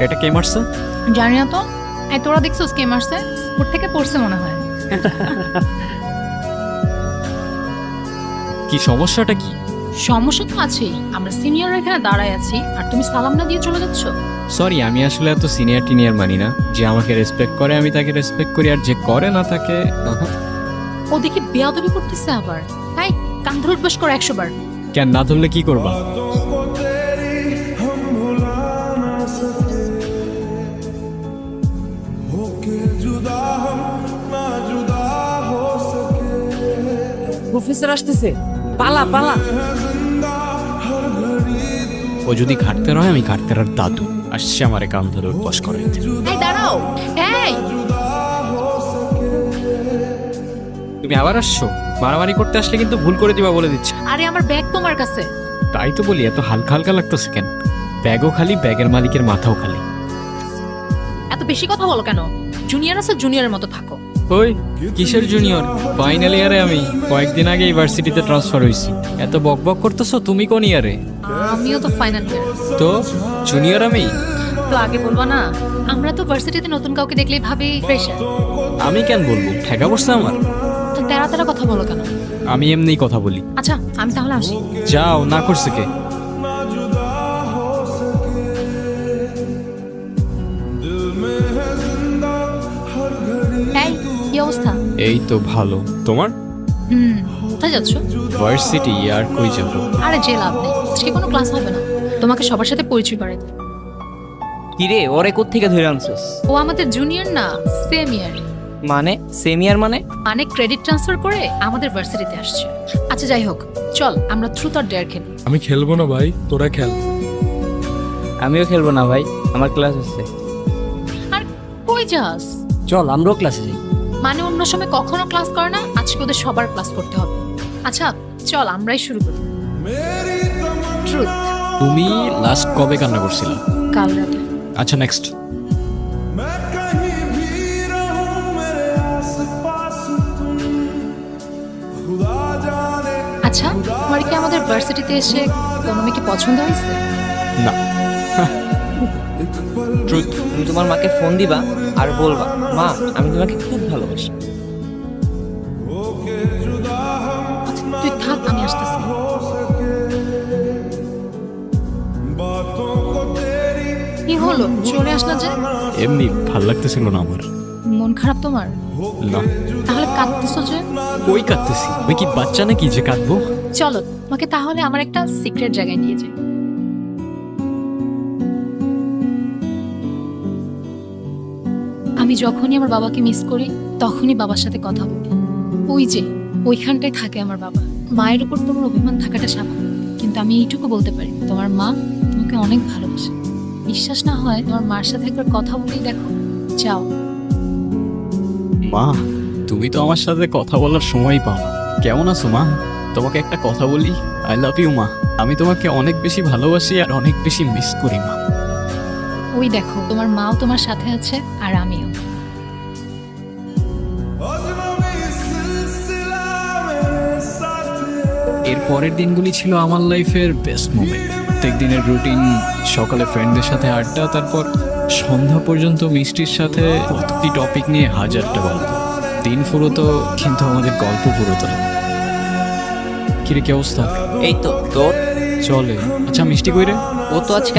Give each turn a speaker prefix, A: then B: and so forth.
A: এটা কে মারছে?
B: জানি না তো। এই তোরা দেখছিস কে মারছে? ওর থেকে পড়ছে মনে হয়।
A: কি সমস্যাটা কি?
B: সমস্যা তো আছেই। আমরা সিনিয়র এখানে দাঁড়ায় আছি আর তুমি সালাম না দিয়ে চলে যাচ্ছ।
A: সরি, আমি আসলে এত সিনিয়র টিনিয়র মানি না। যে আমাকে রেসপেক্ট করে আমি তাকে রেসপেক্ট করি, আর যে করে না তাকে
B: ও দেখি বেয়াদবি করতেছে আবার। তাই কান ধরে উঠবাস করো 100 বার।
A: কেন না ধরলে কি করবা?
C: প্রফেসর আসতেছে, পালা পালা।
A: ও যদি ঘাটতে হয়, আমি ঘাটতে আর দাদু আসছে আমারে কান ধরে উঠবাস করে।
B: এই দাঁড়াও। এই
A: তুমি আবার আসছো? মারামারি করতে আসলে কিন্তু ভুল করে দিবা বলে দিচ্ছি।
B: আরে আমার ব্যাগ তোমার কাছে।
A: তাই তো বলি, এত হালকা হালকা লাগতেছে কেন? ব্যাগও খালি, ব্যাগের মালিকের মাথাও খালি।
B: এত বেশি কথা বলো কেন? জুনিয়র আছে, জুনিয়রের মতো থাকো।
A: ওই কিসের জুনিয়র? ফাইনাল ইয়ারে আমি কয়েকদিন আগে ইউনিভার্সিটিতে ট্রান্সফার হইছি। এত বক বক করতেছো, তুমি কোন ইয়ারে?
B: আমিও তো ফাইনাল ইয়ার।
A: তো জুনিয়র আমি?
B: তো আগে বলবা না? আমরা তো ভার্সিটিতে নতুন কাউকে দেখলেই ভাবি ফ্রেশার।
A: আমি কেন বলবো? ঠেকা পড়ছে আমার?
B: তো তেরা তেরা কথা বলো কেন?
A: আমি এমনিই কথা বলি।
B: আচ্ছা আমি তাহলে আসি।
A: যাও, না করছে কে?
B: এই কি অবস্থা?
A: এই তো ভালো। তোমার?
B: কোথায় যাচ্ছ?
A: ভার্সিটি। আর কই যাবো?
B: আরে যে লাভ নেই, আজকে কোনো ক্লাস হবে না। তোমাকে সবার সাথে পরিচয় করাই দেব।
C: কিরে, ওরে কোত্থেকে ধরে আনছিস?
B: ও আমাদের জুনিয়র না, সেম ইয়ার।
C: মানে সেমিয়ার মানে?
B: মানে ক্রেডিট ট্রান্সফার করে আমাদের ভার্সিটিতে আসছে। আচ্ছা যাই হোক, চল আমরা ট্রুথ অর ডেয়ার খেলি।
D: আমি খেলবো না ভাই, তোরা খেল।
C: আমিও খেলবো না ভাই, আমার ক্লাস আছে।
B: আর কই যাস?
C: চল আমরাও ক্লাসে যাই।
B: মানে অন্য সময় কখনো ক্লাস করে না, আজকে ওদের সবার ক্লাস করতে হবে। আচ্ছা চল আমরাই শুরু করি। ট্রুথ।
A: তুমি লাস্ট কবে কান্না করছিলে?
B: কাল রাতে।
A: আচ্ছা নেক্সট।
B: আচ্ছা তোমার কি আমাদের ভার্সিটিতে এসে কোনো মেয়েকে পছন্দ হয়েছে?
A: না। ট্রুথ।
C: তুমি তোমার মাকে ফোন দিবা আর বলবা, মা আমি তোমাকে খুব ভালোবাসি।
B: আচ্ছা তুই থাক, আমি আসতেছি। কি হলো, চলে আসলা যে?
A: এমনি ভাল লাগতেছিল না আমার।
B: মন খারাপ তোমার?
A: না।
B: তাহলে কাঁদতেছো যে?
A: কই কাঁদতেছি? আমি কি বাচ্চা নাকি যে কাঁদবো?
B: চলো তোমাকে তাহলে আমার একটা সিক্রেট জায়গায় নিয়ে যাই। আমি যখনই আমার বাবাকে মিস করি তখনই বাবার সাথে কথা বলি। ওই যে ওইখানটায় থাকে আমার বাবা। মায়ের উপর তোমার অভিমান থাকাটা স্বাভাবিক, কিন্তু আমি এইটুকু বলতে পারি তোমার মা তোমাকে অনেক ভালোবাসে। বিশ্বাস না হয় তোমার মার সাথে একবার কথা বলেই দেখো। যাও।
A: মা, তুমি তো আমার সাথে কথা বলার সময় পাও না। কেমন আছো মা? তোমাকে একটা কথা বলি, আই লাভ ইউ মা। আমি তোমাকে অনেক বেশি ভালোবাসি আর অনেক বেশি মিস করি মা।
B: ওই দেখো তোমার মাও তোমার সাথে আছে আর আমিও।
A: এর পরের দিনগুলি ছিল আমার লাইফের বেস্ট মোমেন্ট। প্রত্যেক দিনের রুটিন, সকালে ফ্রেন্ডদের সাথে আড্ডা, তারপর সন্ধ্যা পর্যন্ত মিষ্টির সাথে প্রতিটি টপিক নিয়ে হাজারটা গল্প। দিন ফুরোতো কিন্তু আমাদের গল্প ফুরোতো না। কিরে কি অবস্থা?
C: এই তো তোর।
A: চলে। আচ্ছা মিষ্টি কই রে?
C: ও তো আজকে